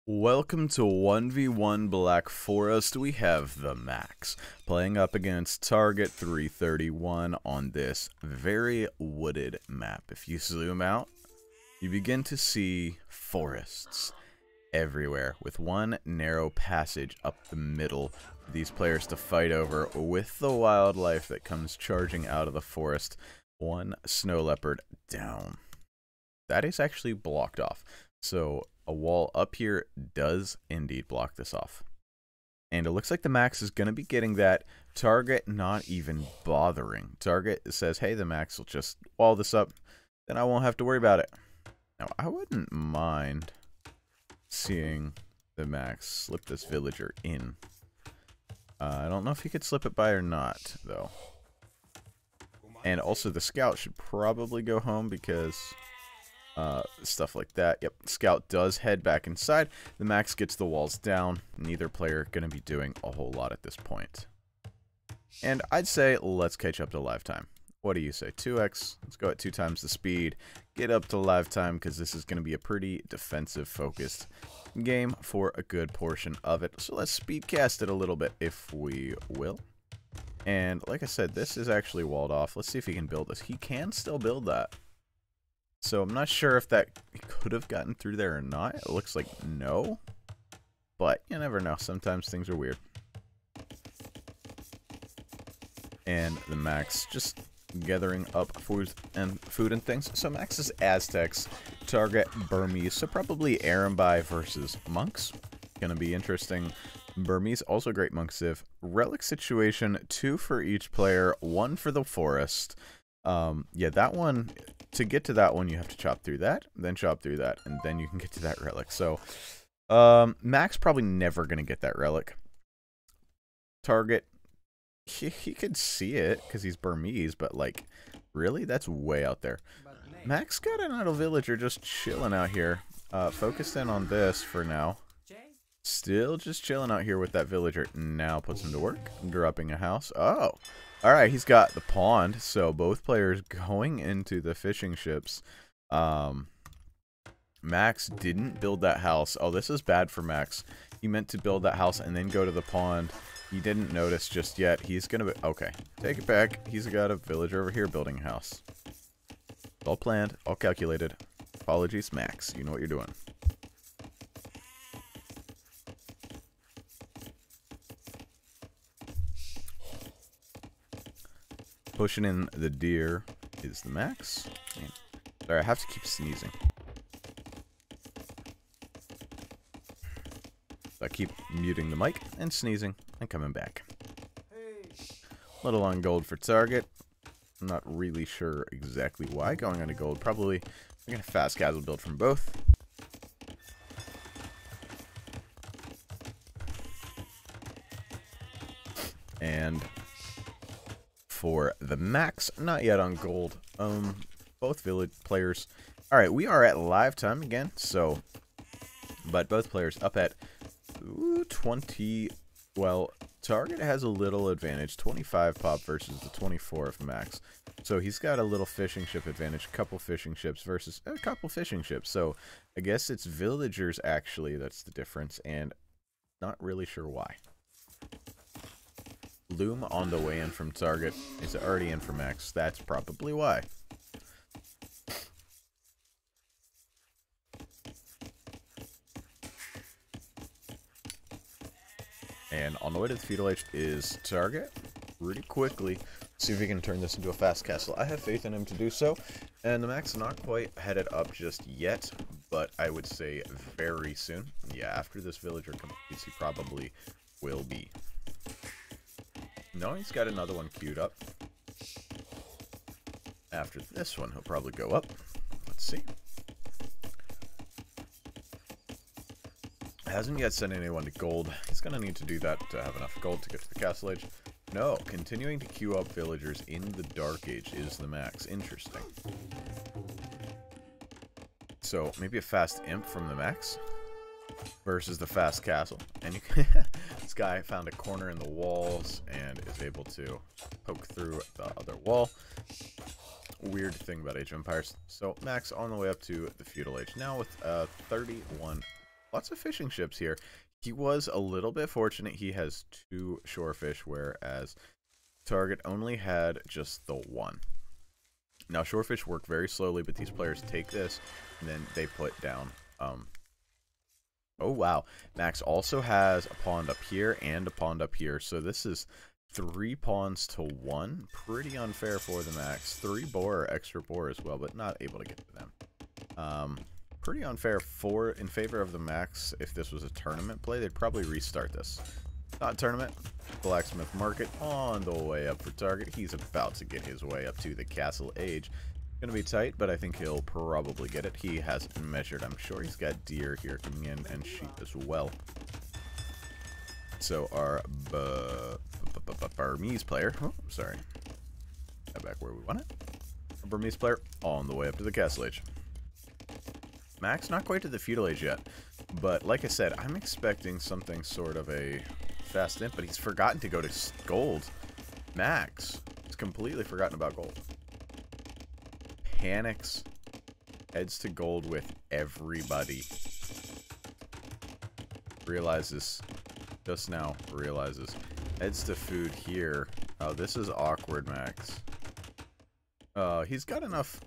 Welcome to 1v1 Black Forest. We have the Max playing up against Target331 on this very wooded map. If you zoom out, you begin to see forests everywhere with one narrow passage up the middle for these players to fight over with the wildlife that comes charging out of the forest. One snow leopard down. That is actually blocked off. So a wall up here does indeed block this off. And it looks like the Max is going to be getting that. Target not even bothering. Target says, hey, the Max will just wall this up. Then I won't have to worry about it. Now, I wouldn't mind seeing the Max slip this villager in. I don't know if he could slip it by or not, though. And also, the scout should probably go home because stuff like that. Yep, scout does head back inside. The Max gets the walls down. Neither player going to be doing a whole lot at this point. And I'd say let's catch up to live time. What do you say? 2x. Let's go at 2 times the speed. Get up to live time because this is going to be a pretty defensive focused game for a good portion of it. So let's speedcast it a little bit if we will. And like I said, this is actually walled off. Let's see if he can build this. He can still build that. So I'm not sure if that could have gotten through there or not. It looks like no. But you never know. Sometimes things are weird. And the Max just gathering up food and things. So Max is Aztecs, Target Burmese. So probably Arambai versus Monks. Gonna be interesting. Burmese, also great Monk Civ. Relic situation, 2 for each player, 1 for the forest. Yeah, that one, to get to that one, you have to chop through that, then chop through that, and then you can get to that relic. So, Max probably never going to get that relic. Target, he could see it, because he's Burmese, but, like, really? That's way out there. Max got an idle villager just chilling out here. Focused in on this for now. Still just chilling out here with that villager. Now puts him to work, dropping a house. Oh! Alright, he's got the pond, so both players going into the fishing ships. Max didn't build that house. Oh, this is bad for Max. He meant to build that house and then go to the pond. He didn't notice just yet. He's gonna be... Okay, take it back. He's got a villager over here building a house. All planned, all calculated. Apologies, Max. You know what you're doing. Pushing in the deer is the Max. Man. Sorry, I have to keep sneezing. So I keep muting the mic and sneezing and coming back. Little on gold for Target. I'm not really sure exactly why. Going on to gold. Probably I'm going to fast casual build from both. And for the Max, not yet on gold. Both village players. All right, we are at live time again. So, but both players up at 20. Well, Target has a little advantage, 25 pop versus the 24 of Max. So he's got a little fishing ship advantage, a couple fishing ships versus a couple fishing ships. So I guess it's villagers actually that's the difference, and not really sure why. Loom on the way in from Target. Is it already in for Max? That's probably why. And on the way to the feudal age is Target. Pretty quickly. See if we can turn this into a fast castle. I have faith in him to do so. And the Max not quite headed up just yet, but I would say very soon. Yeah, after this villager completes, he probably will be. No, he's got another one queued up. After this one, he'll probably go up. Let's see. Hasn't yet sent anyone to gold. He's going to need to do that to have enough gold to get to the castle age. No, continuing to queue up villagers in the dark age is the Max. Interesting. So, maybe a fast imp from the Max versus the fast castle. And you can this guy found a corner in the walls and is able to poke through the other wall. Weird thing about Age of Empires. So Max on the way up to the feudal age now with 31 lots of fishing ships here. He was a little bit fortunate. He has 2 shorefish, whereas Target only had just the 1. Now, shorefish work very slowly, but these players take this, and then they put down... Oh, wow. Max also has a pond up here and a pond up here, so this is 3 pawns to 1. Pretty unfair for the Max. 3 boar, extra boar as well, but not able to get to them. Pretty unfair in favor of the Max. If this was a tournament play, they'd probably restart this. Not tournament. Blacksmith Market on the way up for Target. He's about to get his way up to the Castle Age. Gonna be tight, but I think he'll probably get it. He has it measured. I'm sure he's got deer here coming in and sheep as well. So our Burmese player, oh, sorry, got back where we want it. Our Burmese player on the way up to the Castle Age. Max not quite to the Feudal Age yet, but like I said, I'm expecting something sort of a fast imp, but he's forgotten to go to gold. Max has completely forgotten about gold. Panics, heads to gold with everybody. Realizes, just now realizes, heads to food here. Oh, this is awkward, Max. He's got enough.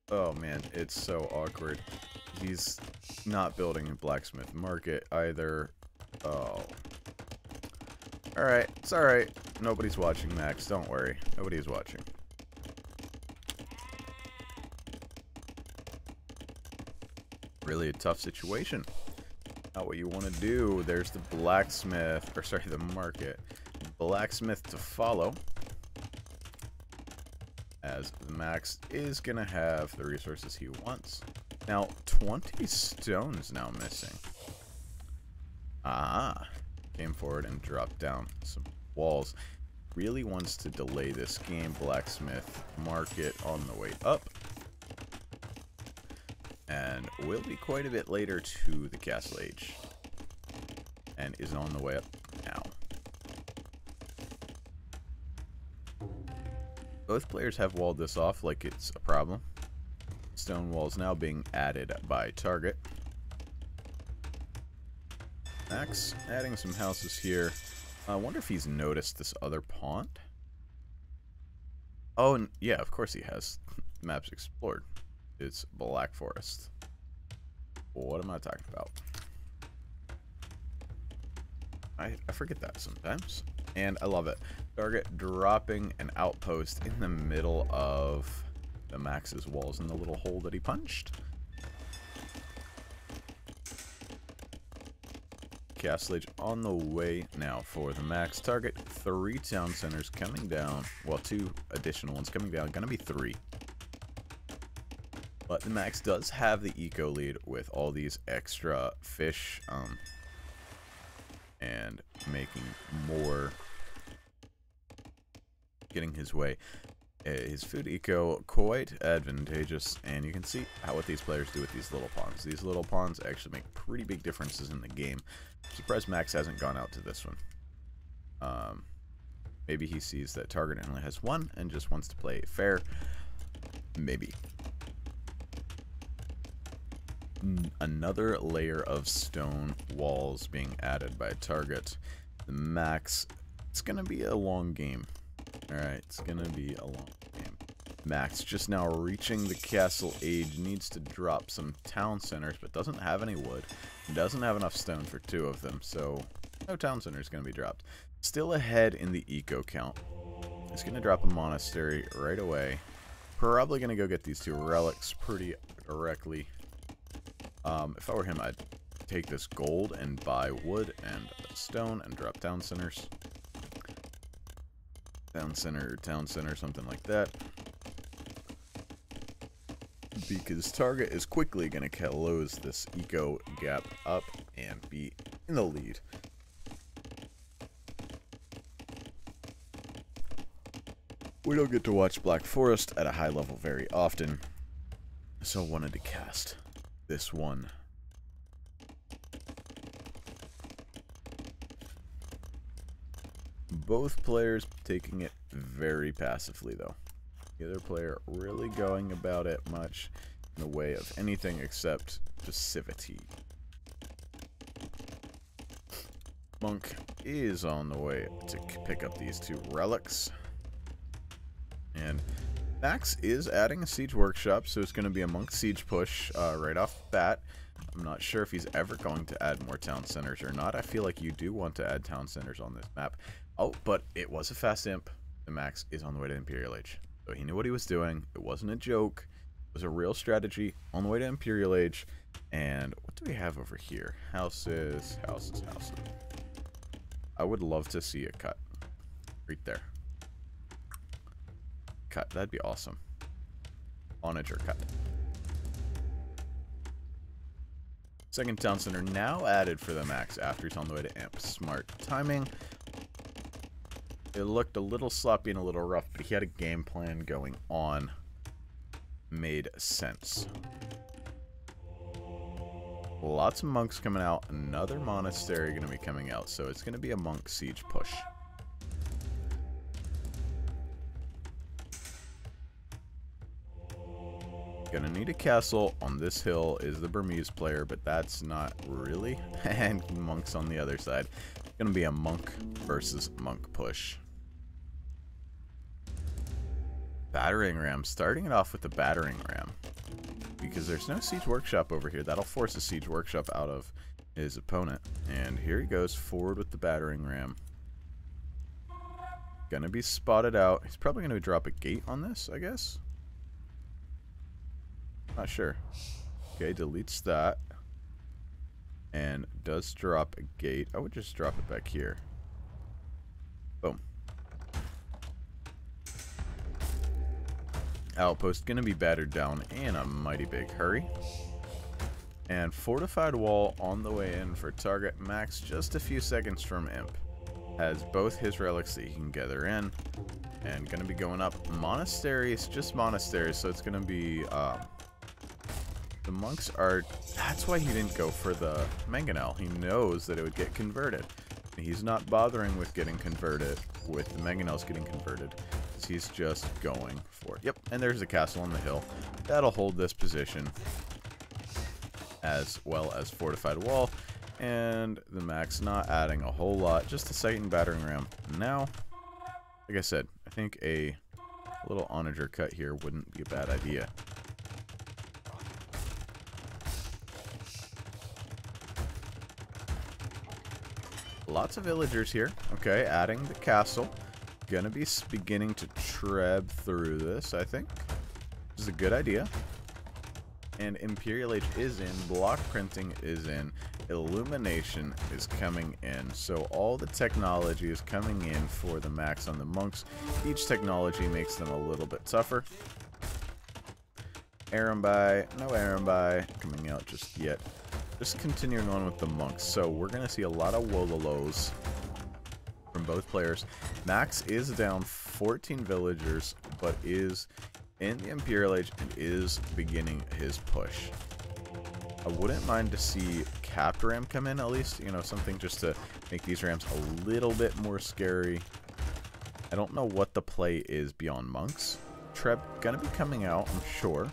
Oh man, it's so awkward. He's not building a blacksmith market either. Oh. Alright, it's alright. Nobody's watching, Max. Don't worry. Nobody's watching. Really a tough situation. Not what you want to do. There's the blacksmith, or sorry, the market. Blacksmith to follow. As the Max is going to have the resources he wants. Now, 20 stones now missing. Ah. Came forward and dropped down some walls. Really wants to delay this game. Blacksmith market on the way up. And will be quite a bit later to the Castle Age. And is on the way up now. Both players have walled this off like it's a problem. Stone walls now being added by Target. Max adding some houses here. I wonder if he's noticed this other pond. Oh, yeah, of course he has. Maps explored. It's Black Forest. What am I talking about? I forget that sometimes. And I love it. Target dropping an outpost in the middle of the Max's walls in the little hole that he punched. Castle Age on the way now for the Max. Target 3 town centers coming down. Well, 2 additional ones coming down. Gonna be 3. But the Max does have the eco lead with all these extra fish and making more, getting his way. His food eco quite advantageous, and you can see what these players do with these little ponds. These little ponds actually make pretty big differences in the game. I'm surprised Max hasn't gone out to this one. Maybe he sees that Target only has 1 and just wants to play fair. Maybe. Another layer of stone walls being added by Target. The Max, it's gonna be a long game. Alright, it's gonna be a long game. Max just now reaching the Castle Age, needs to drop some town centers, but doesn't have any wood. Doesn't have enough stone for 2 of them, so no town center is gonna be dropped. Still ahead in the eco count. He's gonna drop a monastery right away. Probably gonna go get these 2 relics pretty directly. If I were him, I'd take this gold and buy wood and stone and drop town centers. Town center, something like that. Because Target is quickly going to close this eco gap up and be in the lead. We don't get to watch Black Forest at a high level very often, so I wanted to cast this one. Both players taking it very passively, though. The other player really going about it much in the way of anything except passivity. Monk is on the way to pick up these 2 relics. And Max is adding a siege workshop, so it's going to be a monk siege push right off the bat. I'm not sure if he's ever going to add more town centers or not. I feel like you do want to add town centers on this map. Oh, but it was a fast imp. The Max is on the way to Imperial Age. So he knew what he was doing. It wasn't a joke. It was a real strategy on the way to Imperial Age. And what do we have over here? Houses, houses, houses. I would love to see a cut. Right there. Cut. That'd be awesome. Onager cut. Second town center now added for the Max after he's on the way to Imp. Smart timing. It looked a little sloppy and a little rough, but he had a game plan going on. Made sense. Lots of monks coming out. Another monastery going to be coming out, so it's going to be a monk siege push. Gonna need a castle. On this hill is the Burmese player, but that's not really. And monks on the other side. Gonna be a monk versus monk push. Battering ram. Starting it off with the battering ram. Because there's no siege workshop over here. That'll force a siege workshop out of his opponent. And here he goes forward with the battering ram. Gonna be spotted out. He's probably gonna drop a gate on this, I guess. Not sure. Okay, deletes that. And does drop a gate. I would just drop it back here. Boom. Outpost gonna be battered down in a mighty big hurry. And fortified wall on the way in for target. Max just a few seconds from Imp. Has both his relics that he can gather in. And gonna be going up. Monasteries, just monasteries, so it's gonna be the monks are... That's why he didn't go for the mangonel. He knows that it would get converted. He's not bothering with getting converted, with the mangonels getting converted. He's just going for it. Yep, and there's a castle on the hill. That'll hold this position. As well as fortified wall. And the Max not adding a whole lot. Just a sight and battering ram. Now, like I said, I think a little onager cut here wouldn't be a bad idea. Lots of villagers here. Okay, adding the castle. Gonna be beginning to treb through this, I think. This is a good idea. And Imperial Age is in. Block printing is in. Illumination is coming in. So all the technology is coming in for the Max on the monks. Each technology makes them a little bit tougher. Arambai. No Arambai coming out just yet. Just continuing on with the monks. So we're going to see a lot of Wololos from both players. Max is down 14 villagers, but is in the Imperial Age and is beginning his push. I wouldn't mind to see capped ram come in at least. You know, something just to make these rams a little bit more scary. I don't know what the play is beyond monks. Treb going to be coming out, I'm sure.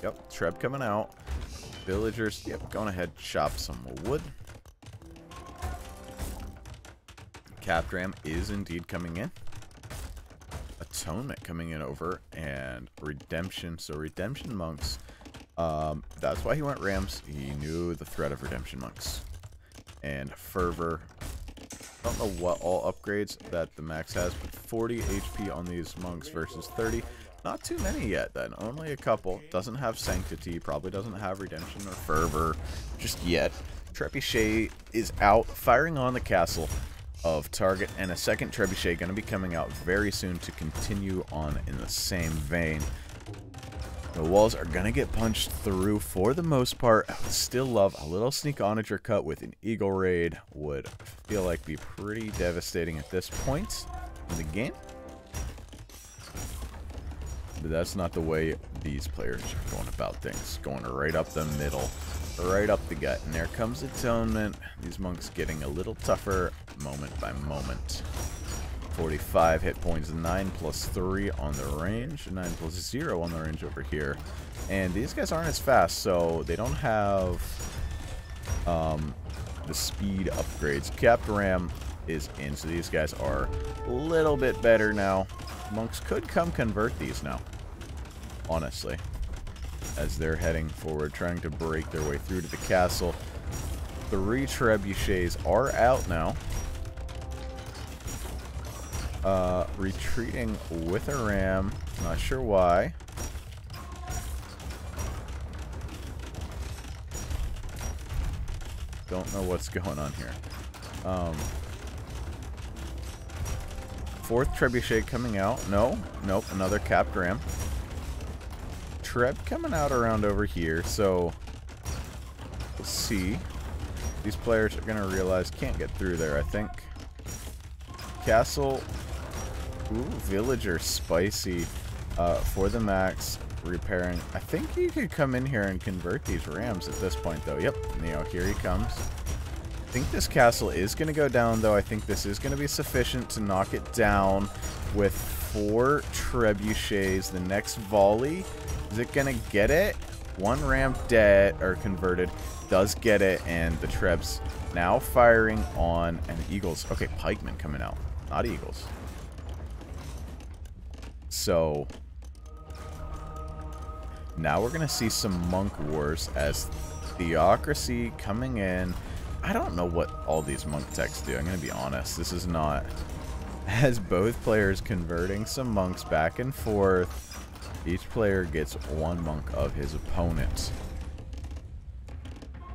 Yep, Treb coming out. Villagers, yep, going ahead, chop some wood. Capped ram is indeed coming in. Atonement coming in over, and redemption. So redemption monks. That's why he went rams. He knew the threat of redemption monks. And fervor. I don't know what all upgrades that the Max has, but 40 HP on these monks versus 30. Not too many yet, then. Only a couple. Doesn't have Sanctity. Probably doesn't have Redemption or Fervor just yet. Trebuchet is out, firing on the castle of target. And a second Trebuchet going to be coming out very soon to continue on in the same vein. The walls are going to get punched through for the most part. I would still love a little sneak onager cut with an Eagle Raid. Would feel like be pretty devastating at this point in the game. But that's not the way these players are going about things. Going right up the middle, right up the gut. And there comes Atonement. These monks getting a little tougher moment by moment. 45 hit points, 9 plus 3 on the range, 9 plus 0 on the range over here. And these guys aren't as fast, so they don't have the speed upgrades. Capped Ram is in, so these guys are a little bit better now. Monks could come convert these now, honestly, as they're heading forward, trying to break their way through to the castle. 3 trebuchets are out now. Retreating with a ram. Not sure why. Don't know what's going on here. 4th trebuchet coming out. No. Nope. Another capped ram. Treb coming out around over here. So, we'll see. These players are going to realize can't get through there, I think. Castle. Ooh, villager spicy for the max. Repairing. I think he could come in here and convert these rams at this point, though. Yep. Neo, here he comes. I think this castle is going to go down, though. I think this is going to be sufficient to knock it down with 4 trebuchets. The next volley. Is it going to get it? 1 ram dead, or converted. Does get it, and the trebs now firing on, and the eagles. Okay, pikemen coming out, not eagles. So now we're gonna see some monk wars as theocracy coming in. I don't know what all these monk techs do. I'm gonna be honest. This is not, as both players converting some monks back and forth. Each player gets 1 monk of his opponent.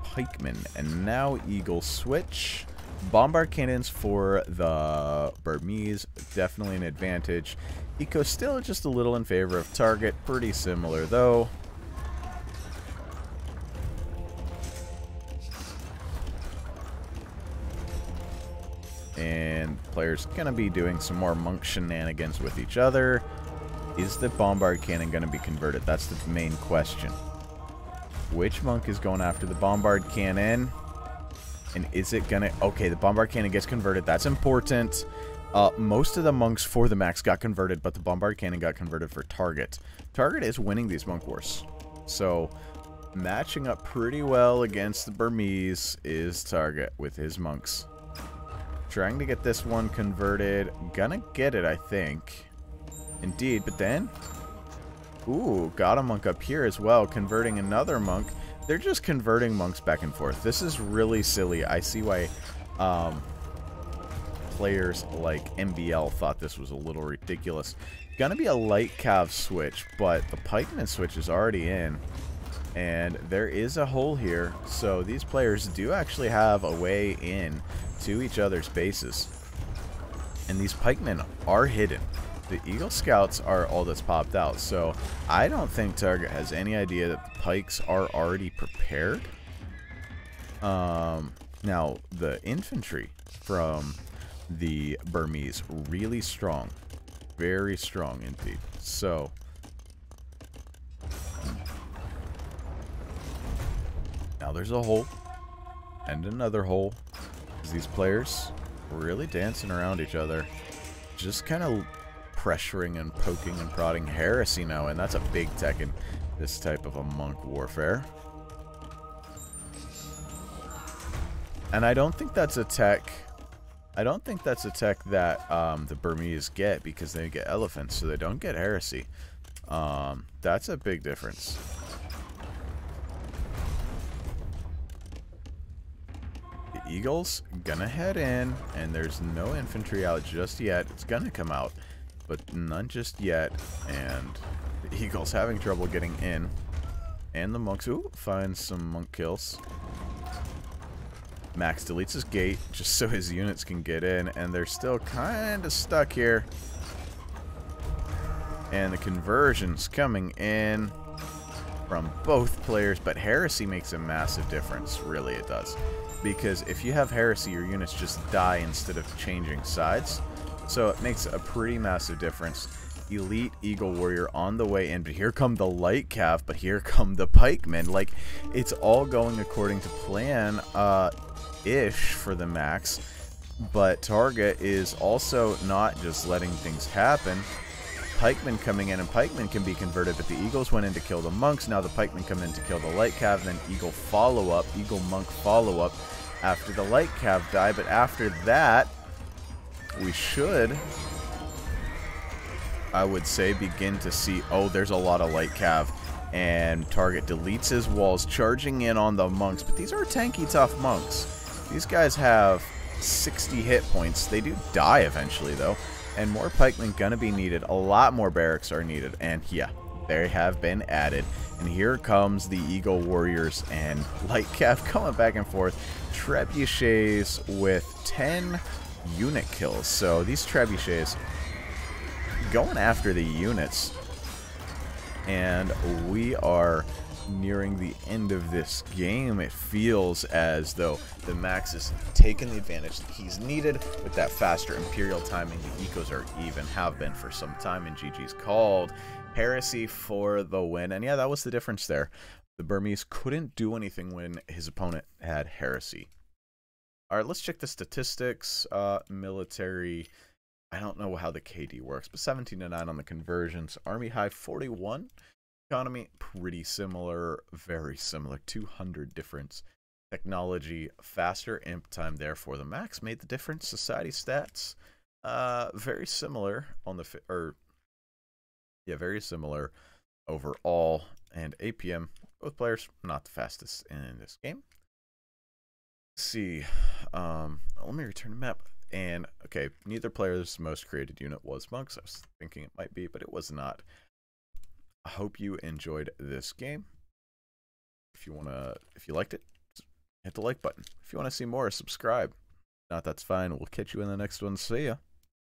Pikemen, and now eagle switch. Bombard cannons for the Burmese, definitely an advantage. Eco still just a little in favor of target, pretty similar though. And players gonna be doing some more monk shenanigans with each other. Is the bombard cannon gonna be converted? That's the main question. Which monk is going after the bombard cannon? And is it gonna... Okay, the bombard cannon gets converted. That's important. Most of the monks for the max got converted, but the bombard cannon got converted for target. Target is winning these monk wars. So, matching up pretty well against the Burmese is target with his monks. Trying to get this one converted. Gonna get it, I think. Indeed, but then... Ooh, got a monk up here as well, converting another monk. They're just converting monks back and forth. This is really silly. I see why players like MBL thought this was a little ridiculous. Gonna be a light cav switch, but the pikeman switch is already in. And there is a hole here, so these players do actually have a way in to each other's bases. And these pikemen are hidden. The Eagle Scouts are all that's popped out, so I don't think Target has any idea that the pikes are already prepared. Now, the infantry from the Burmese, really strong. Very strong indeed. So, now there's a hole, and another hole. These players really dancing around each other, just kind of pressuring and poking and prodding. Heresy now, and that's a big tech in this type of a monk warfare. And I don't think that's a tech. I don't think that's a tech that the Burmese get, because they get elephants, so they don't get heresy. That's a big difference. The Eagles gonna head in, and there's no infantry out just yet. It's gonna come out, but none just yet, and the Eagles having trouble getting in. And the monks, ooh, finds some monk kills. Max deletes his gate just so his units can get in, and they're still kind of stuck here. And the conversion's coming in from both players, but heresy makes a massive difference. Really, it does. Because if you have heresy, your units just die instead of changing sides. So it makes a pretty massive difference. Elite Eagle Warrior on the way in, but here come the light cav, but here come the pikemen. Like, it's all going according to plan, ish for the max, but Target is also not just letting things happen. Pikemen coming in, and pikemen can be converted, but the Eagles went in to kill the monks. Now the pikemen come in to kill the light cav, then Eagle follow-up, Eagle monk follow-up. after the light cav die, but after that, we should, I would say, begin to see, oh, there's a lot of light cav, and Target deletes his walls, charging in on the monks, but these are tanky tough monks. These guys have 60 hit points. They do die eventually, though, and more pikemen gonna be needed. A lot more barracks are needed, and yeah, they have been added. And here comes the Eagle Warriors and light cav coming back and forth. Trebuchets with 10 unit kills. So these trebuchets going after the units, and we are nearing the end of this game. It feels as though the Max is taking the advantage that he's needed with that faster Imperial timing. The ecos are even, have been for some time, and GG's called. Heresy for the win, and yeah, that was the difference there. The Burmese couldn't do anything when his opponent had Heresy. All right, let's check the statistics. Military, I don't know how the KD works, but 17-9 on the conversions. Army high 41. Economy pretty similar, very similar. 200 difference. Technology faster. Imp time there for the Max made the difference. Society stats very similar on the very similar overall. And APM, both players not the fastest in this game. Let's see. Let me return the map. And okay, neither player's most created unit was monks. I was thinking it might be, but it was not. I hope you enjoyed this game. If you liked it, hit the like button. If you want to see more, subscribe. If not, that's fine. We'll catch you in the next one. See ya.